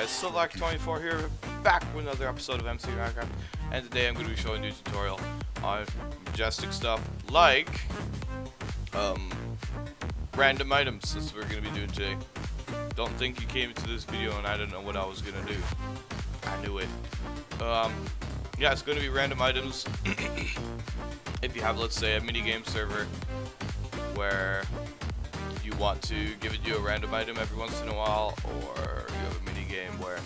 guys, SilverHawk24 here, back with another episode of MC Minecraft, and today I'm going to be showing you a tutorial on majestic stuff like random items. That's what we're going to be doing today. Don't think you came to this video and I didn't know what I was going to do. I knew it. Yeah, it's going to be random items. If you have, let's say, a minigame server where you want to give you a random item every once in a while, or you have a mini game where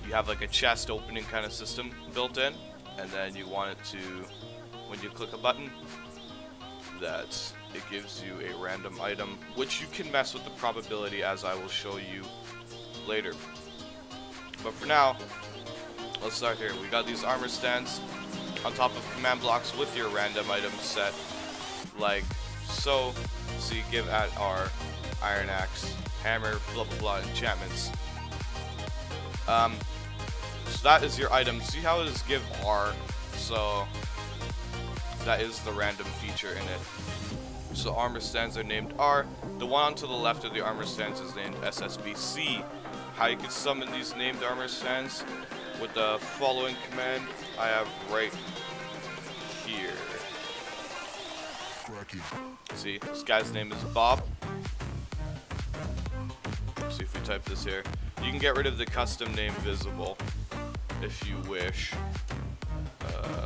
you have like a chest opening kind of system built in, and then you want it to, when you click a button, that it gives you a random item, which you can mess with the probability, as I will show you later. But for now, let's start here. We got these armor stands on top of command blocks with your random items set like so. So you give at R, iron axe, hammer, blah blah blah, enchantments. So that is your item. See how it is give R? So that is the random feature in it. So armor stands are named R. The one on to the left of the armor stands is named SSBC. How you can summon these named armor stands with the following command I have right here. See, this guy's name is Bob. See if we type this here. You can get rid of the custom name visible if you wish.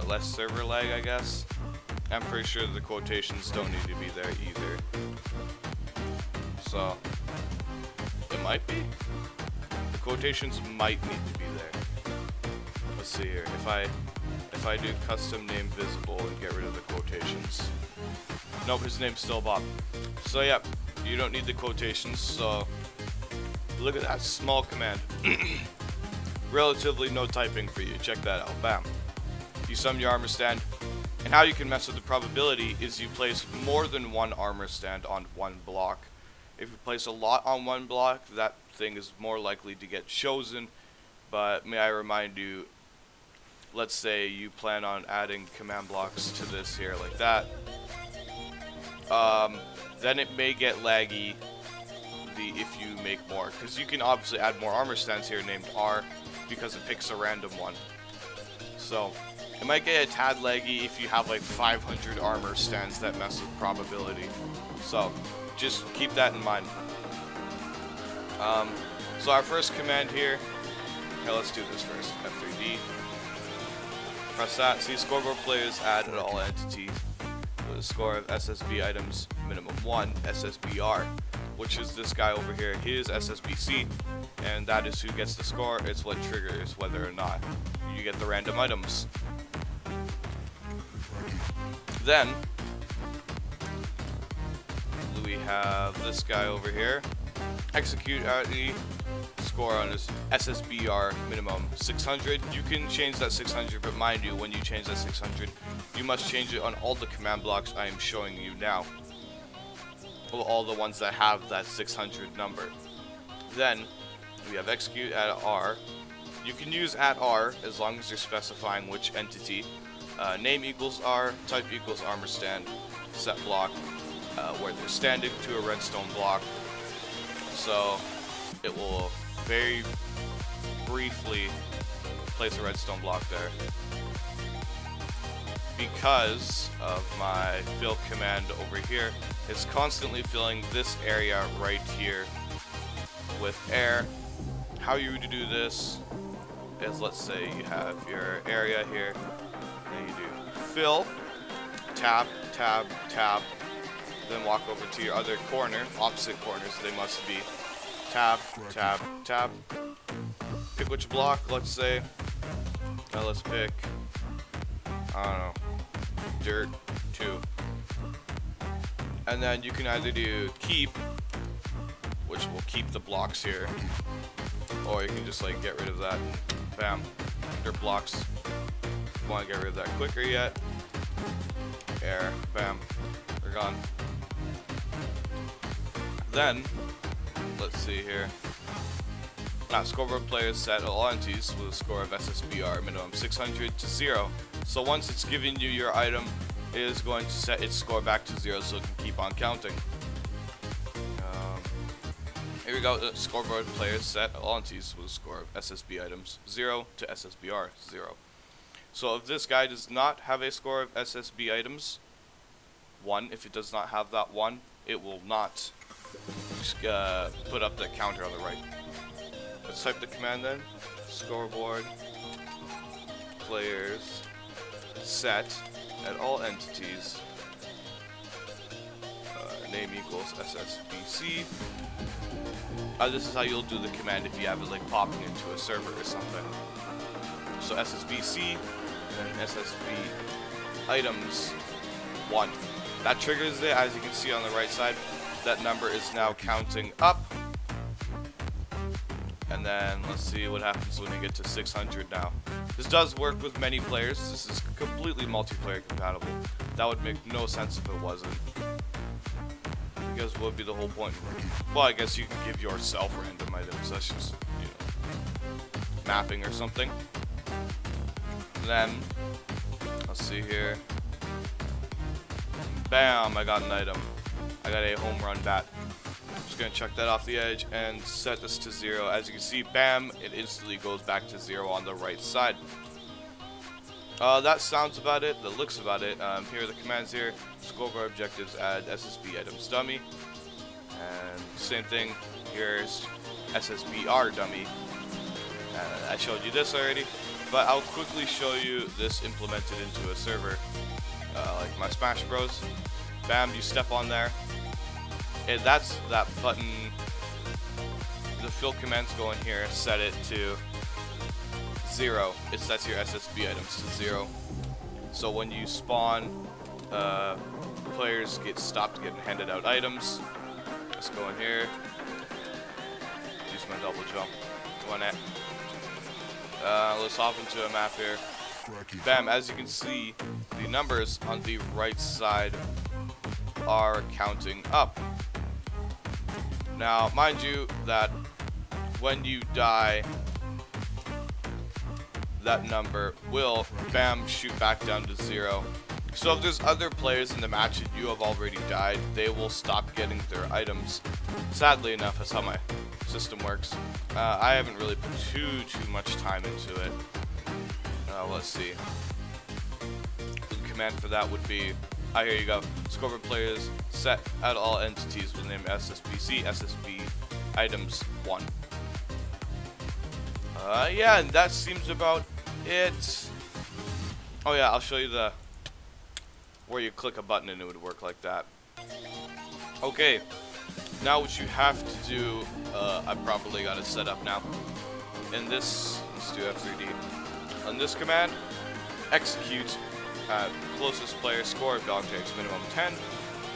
Less server lag, I guess. I'm pretty sure the quotations don't need to be there either. So, it might be. The quotations might need to be there. Let's see here. If I do custom name visible and get rid of the quotations. Nope, his name's still Bob. So yeah, you don't need the quotations, so look at that small command. Relatively no typing for you. Check that out. Bam. You summon your armor stand, and how you can mess with the probability is you place more than one armor stand on one block. If you place a lot on one block, that thing is more likely to get chosen. But may I remind you, let's say you plan on adding command blocks to this here like that. Then it may get laggy if you make more, because you can obviously add more armor stands here named R because it picks a random one. So it might get a tad laggy if you have like 500 armor stands that mess with probability. So just keep that in mind. So our first command here, okay, let's do this first. F3D. Press that. See, scoreboard players add at all entities with a score of SSBItems minimum 1 SSBR, which is this guy over here. He is SSBC, and that is who gets the score. It's what triggers whether or not you get the random items. Then we have this guy over here. Execute at the score on his SSBR minimum 600. You can change that 600, but mind you, when you change that 600, you must change it on all the command blocks I am showing you now. Well, all the ones that have that 600 number. Then we have execute at R. You can use at R as long as you're specifying which entity. Name equals R, type equals armor stand, set block, where they're standing to a redstone block. So it will very briefly place a redstone block there. Because of my fill command over here, it's constantly filling this area right here with air. How you do this is, let's say you have your area here, and you do fill, tab, tab, tab, then walk over to your other corner, opposite corners they must be, tab, tab, tab. Pick which block, let's say. Now let's pick, I don't know, dirt 2. And then you can either do keep, which will keep the blocks here, or you can just like get rid of that. Bam, they're blocks. If you want to get rid of that quicker yet, air, bam, they're gone. Then let's see here. Now, scoreboard players set all entities with a score of SSBR minimum 600 to 0. So once it's giving you your item, it is going to set its score back to 0 so it can keep on counting. Here we go. The scoreboard players set all entities with a score of SSBItems 0 to SSBR 0. So if this guy does not have a score of SSBItems 1, if it does not have that 1, it will not put up the counter on the right. Let's type the command then. Scoreboard players set at all entities name equals SSBC. This is how you'll do the command if you have it like popping into a server or something. So SSBC and then SSBItems 1. That triggers it. As you can see on the right side, that number is now counting up. And then let's see what happens when we get to 600 now. This does work with many players. This is completely multiplayer compatible. That would make no sense if it wasn't. Because what would be the whole point? Well, I guess you can give yourself random items. That's just, you know, mapping or something. And then, let's see here. Bam, I got an item. I got a home run bat. I'm just going to chuck that off the edge and set this to 0. As you can see, bam, it instantly goes back to 0 on the right side. That sounds about it. That looks about it. Here are the commands here. Scoreboard objectives, add SSBItems dummy. And same thing, here's SSBR dummy. I showed you this already, but I'll quickly show you this implemented into a server. Like my Smash Bros. Bam, you step on there. And that's that button. The fill commands go in here, set it to 0. It sets your SSBItems to 0. So when you spawn, players get stopped getting handed out items. Let's go in here. Use my double jump. Let's hop into a map here. Bam, as you can see, the numbers on the right side are counting up. Now, mind you that when you die, that number will, bam, shoot back down to 0. So if there's other players in the match and you have already died, they will stop getting their items. Sadly enough, that's how my system works. I haven't really put too much time into it. Let's see. The command for that would be, here you go. Scoreboard players set at all entities with the name SSBC, SSBItems 1. Yeah, and that seems about it. Oh yeah, I'll show you the where you click a button and it would work like that. Okay, now what you have to do, I probably got it set up now. In this, let's do F3D. On this command, execute at closest player score of dog tags minimum 10.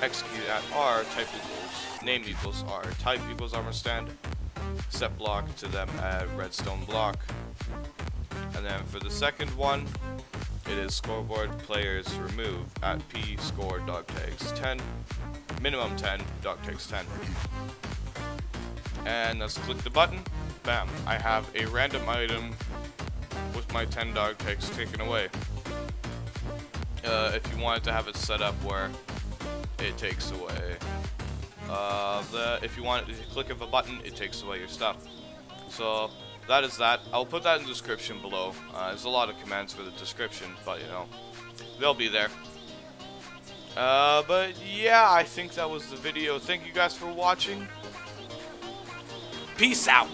Execute at R type equals name equals R type equals ArmorStand. Set block to them at redstone block. And then for the second one, it is scoreboard players remove at P score dog tags 10, minimum 10, dog tags 10. And let's click the button. Bam, I have a random item with my 10 dog tags taken away. If you wanted to have it set up where it takes away if you want to click of a button, it takes away your stuff. So that is that. I'll put that in the description below. There's a lot of commands for the description, but you know, they'll be there. But yeah, I think that was the video. Thank you guys for watching. Peace out.